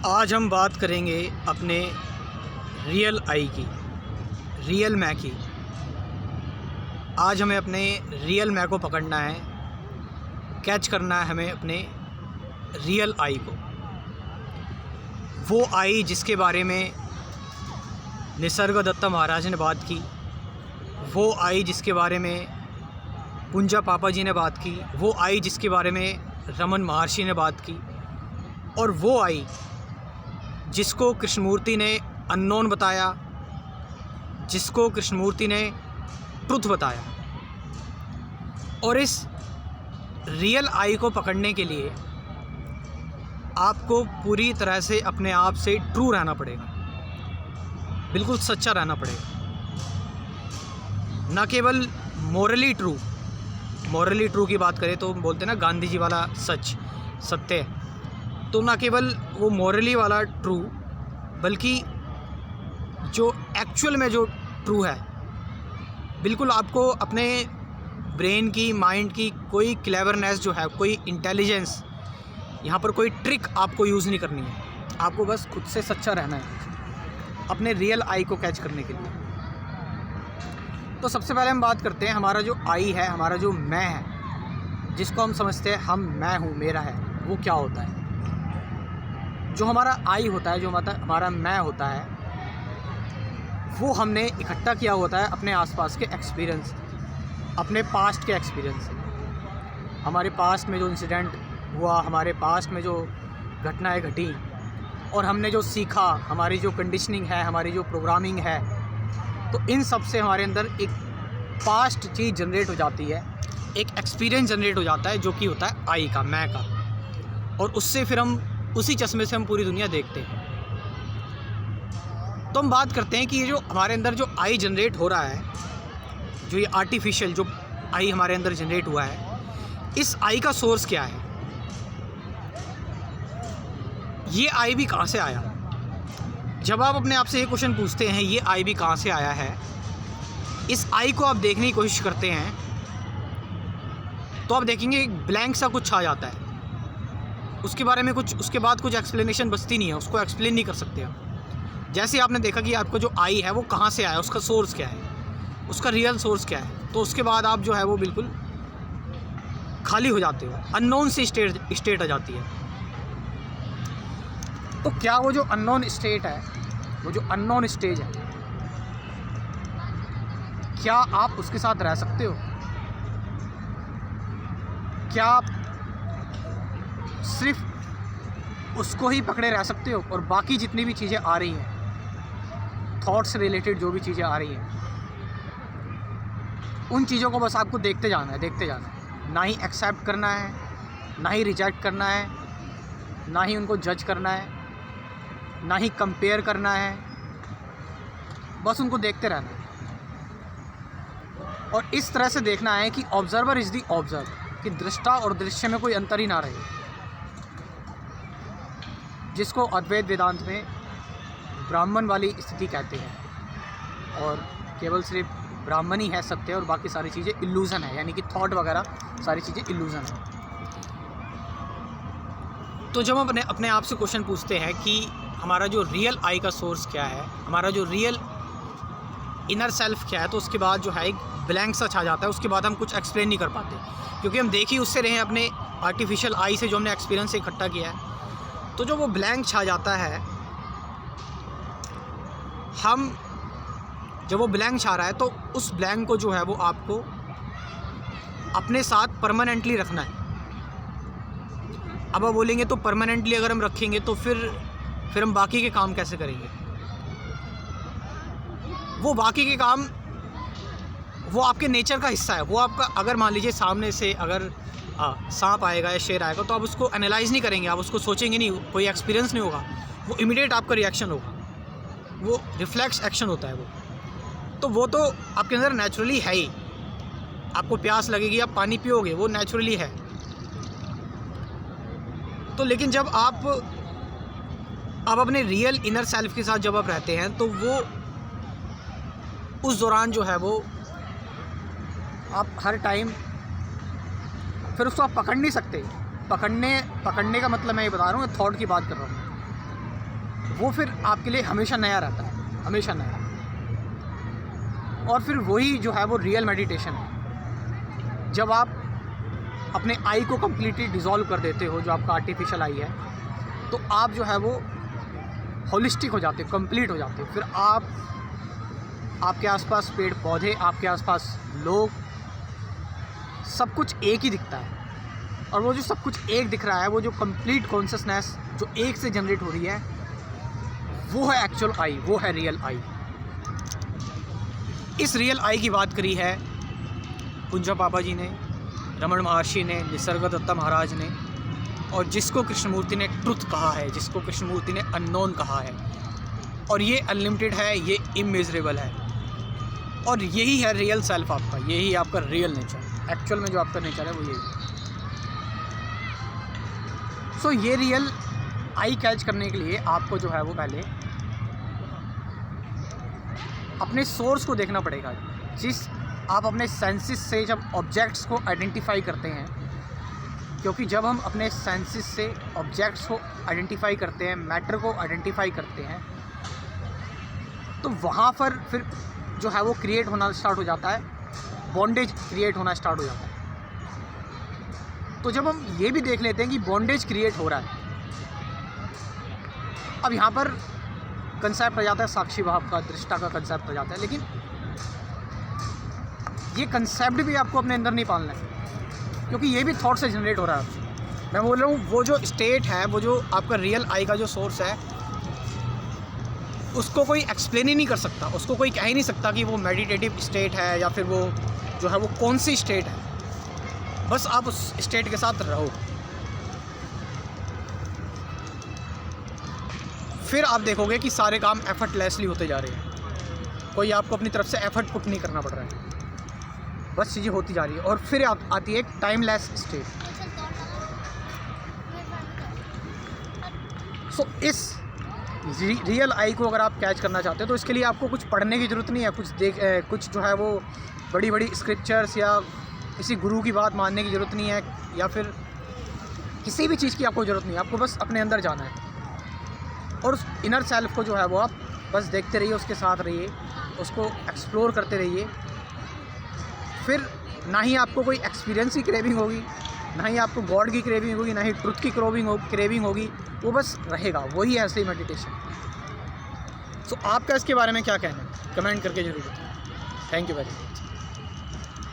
आज हम बात करेंगे अपने रियल आई की, रियल मैं की। आज हमें अपने रियल मैं को पकड़ना है, कैच करना है हमें अपने रियल आई को। वो आई जिसके बारे में निसर्गदत्ता महाराज ने बात की, वो आई जिसके बारे में पुंजा पापा जी ने बात की, वो आई जिसके बारे में रमन महर्षि ने बात की, और वो आई जिसको कृष्णमूर्ति ने अननोन बताया, जिसको कृष्णमूर्ति ने ट्रुथ बताया। और इस रियल आई को पकड़ने के लिए आपको पूरी तरह से अपने आप से ट्रू रहना पड़ेगा, बिल्कुल सच्चा रहना पड़ेगा। ना केवल मोरली ट्रू की बात करें तो बोलते हैं ना गांधी जी वाला सच सत्य, तो ना केवल वो मोरली वाला ट्रू बल्कि जो एक्चुअल में जो ट्रू है, बिल्कुल आपको अपने ब्रेन की, माइंड की कोई क्लेवरनेस जो है, कोई इंटेलिजेंस, यहाँ पर कोई ट्रिक आपको यूज़ नहीं करनी है। आपको बस खुद से सच्चा रहना है अपने रियल आई को कैच करने के लिए। तो सबसे पहले हम बात करते हैं हमारा जो आई है, हमारा जो मैं है, जिसको हम समझते हैं हम मैं हूँ, मेरा है, वो क्या होता है। जो हमारा आई होता है, जो हमारा मैं होता है, वो हमने इकट्ठा किया होता है अपने आसपास के एक्सपीरियंस, अपने पास्ट के एक्सपीरियंस से। हमारे पास्ट में जो इंसिडेंट हुआ, हमारे पास्ट में जो घटनाएं घटी, और हमने जो सीखा, हमारी जो कंडीशनिंग है, हमारी जो प्रोग्रामिंग है, तो इन सब से हमारे अंदर एक पास्ट चीज़ जनरेट हो जाती है, एक एक्सपीरियंस जनरेट हो जाता है, जो कि होता है आई का, मैं का। और उससे फिर हम उसी चश्मे से हम पूरी दुनिया देखते हैं। तो हम बात करते हैं कि ये जो हमारे अंदर जो आई जनरेट हो रहा है, जो ये आर्टिफिशियल जो आई हमारे अंदर जनरेट हुआ है, इस आई का सोर्स क्या है, ये आई भी कहाँ से आया। जब आप अपने आप से ये क्वेश्चन पूछते हैं ये आई भी कहाँ से आया है, इस आई को आप देखने की कोशिश करते हैं, तो आप देखेंगे एक ब्लैंक सा कुछ आ जाता है। उसके बारे में कुछ, उसके बाद कुछ एक्सप्लेनेशन बचती नहीं है, उसको एक्सप्लेन नहीं कर सकते आप। जैसे आपने देखा कि आपको जो आई है वो कहाँ से आया, उसका सोर्स क्या है, उसका रियल सोर्स क्या है, तो उसके बाद आप जो है वो बिल्कुल खाली हो जाते हो, अननोन सी स्टेट आ जाती है। तो क्या वो जो अननोन स्टेट है, वो जो अननोन स्टेज है, क्या आप उसके साथ रह सकते हो? क्या आप सिर्फ उसको ही पकड़े रह सकते हो, और बाकी जितनी भी चीज़ें आ रही हैं, थॉट्स से रिलेटेड जो भी चीज़ें आ रही हैं, उन चीज़ों को बस आपको देखते जाना है, ना ही एक्सेप्ट करना है, ना ही रिजेक्ट करना है, ना ही उनको जज करना है, ना ही कंपेयर करना है, बस उनको देखते रहना है। और इस तरह से देखना है कि ऑब्जर्वर इज़ दी ऑब्जर्व, कि दृष्टा और दृश्य में कोई अंतर ही ना रहे, जिसको अद्वैत वेदांत में ब्राह्मण वाली स्थिति कहते हैं। और केवल सिर्फ ब्राह्मण ही है सत्य, और बाकी सारी चीज़ें इल्यूज़न है, यानी कि थॉट वगैरह सारी चीज़ें इल्यूज़न है। तो जब हम अपने आप से क्वेश्चन पूछते हैं कि हमारा जो रियल आई का सोर्स क्या है, हमारा जो रियल इनर सेल्फ क्या है, तो उसके बाद जो है एक ब्लैंक सा छा जाता है। उसके बाद हम कुछ एक्सप्लेन नहीं कर पाते, क्योंकि हम देख ही उससे रहे हैं अपने आर्टिफिशियल आई से, जो हमने एक्सपीरियंस से इकट्ठा किया है। तो जो वो ब्लैंक छा जाता है, हम जब वो ब्लैंक छा रहा है, तो उस ब्लैंक को जो है वो आपको अपने साथ परमानेंटली रखना है। अब आप बोलेंगे तो परमानेंटली अगर हम रखेंगे तो फिर हम बाकी के काम कैसे करेंगे? वो बाकी के काम वो आपके नेचर का हिस्सा है। वो आपका, अगर मान लीजिए सामने से अगर सांप आएगा या शेर आएगा, तो आप उसको एनालाइज़ नहीं करेंगे, आप उसको सोचेंगे नहीं, कोई एक्सपीरियंस नहीं होगा, वो इमीडिएट आपका रिएक्शन होगा, वो रिफ्लेक्स एक्शन होता है वो तो आपके अंदर नेचुरली है ही। आपको प्यास लगेगी, आप पानी पियोगे, वो नेचुरली है। तो लेकिन जब आप अपने रियल इनर सेल्फ के साथ जब आप रहते हैं, तो वो उस दौरान जो है वो आप हर टाइम फिर उसको आप पकड़ नहीं सकते। पकड़ने का मतलब मैं ये बता रहा हूँ, थॉट की बात कर रहा हूँ। वो फिर आपके लिए हमेशा नया रहता है, हमेशा नया। और फिर वही जो है वो रियल मेडिटेशन है, जब आप अपने आई को कम्प्लीटली डिज़ोल्व कर देते हो, जो आपका आर्टिफिशियल आई है, तो आप जो है वो होलिस्टिक हो जाते हो, कंप्लीट हो जाते हो। फिर आपके आसपास पेड़ पौधे, आपके आसपास लोग, सब कुछ एक ही दिखता है। और वो जो सब कुछ एक दिख रहा है, वो जो कंप्लीट कॉन्शियसनेस जो एक से जनरेट हो रही है, वो है एक्चुअल आई, वो है रियल आई। इस रियल आई की बात करी है कुंजा बाबा जी ने, रमन महर्षि ने, निसर्गदत्ता महाराज ने, और जिसको कृष्णमूर्ति ने ट्रुथ कहा है, जिसको कृष्णमूर्ति ने अननोन कहा है। और ये अनलिमिटेड है, ये इमेजरेबल है, और यही है रियल सेल्फ आपका, यही आपका रियल नेचर। एक्चुअल में जो आपका नेचर है वो यही है। सो ये रियल आई कैच करने के लिए आपको जो है वो पहले अपने सोर्स को देखना पड़ेगा। जिस आप अपने सेंसेस से जब ऑब्जेक्ट्स को आइडेंटिफाई करते हैं, क्योंकि जब हम अपने सेंसेस से ऑब्जेक्ट्स को आइडेंटिफाई करते हैं, मैटर को आइडेंटिफाई करते हैं, तो वहाँ पर फिर जो है वो क्रिएट होना स्टार्ट हो जाता है, बॉन्डेज क्रिएट होना स्टार्ट हो जाता है। तो जब हम ये भी देख लेते हैं कि बॉन्डेज क्रिएट हो रहा है, अब यहाँ पर कंसेप्ट आ जाता है साक्षी भाव का, दृष्टा का कंसेप्ट आ जाता है। लेकिन ये कंसेप्ट भी आपको अपने अंदर नहीं पालना है, क्योंकि ये भी थॉट से जनरेट हो रहा है। मैं बोल रहा हूँ वो जो स्टेट है, वो जो आपका रियल आई का जो सोर्स है, उसको कोई एक्सप्लेन ही नहीं कर सकता, उसको कोई कह ही नहीं सकता कि वो मेडिटेटिव स्टेट है या फिर वो जो है वो कौन सी स्टेट है। बस आप उस स्टेट के साथ रहो, फिर आप देखोगे कि सारे काम एफर्टलेसली होते जा रहे हैं। कोई आपको अपनी तरफ से एफर्ट पुट नहीं करना पड़ रहा है, बस चीज़ें होती जा रही है। और फिर आती है एक टाइमलेस स्टेट। सो इस रियल आई को अगर आप कैच करना चाहते हो, तो इसके लिए आपको कुछ पढ़ने की ज़रूरत नहीं है, कुछ जो है वो बड़ी बड़ी स्क्रिप्चर्स या किसी गुरु की बात मानने की ज़रूरत नहीं है, या फिर किसी भी चीज़ की आपको ज़रूरत नहीं है। आपको बस अपने अंदर जाना है, और उस इनर सेल्फ को जो है वो आप बस देखते रहिए, उसके साथ रहिए, उसको एक्सप्लोर करते रहिए। फिर ना ही आपको कोई एक्सपीरियंस की क्रेविंग होगी, ना ही आपको गॉड की क्रेविंग होगी, ना ही ट्रुथ की क्रेविंग होगी, वो बस रहेगा। वही है असली मेडिटेशन। सो आपका इसके बारे में क्या कहना है, कमेंट करके जरूर बताएं। Thank you very much.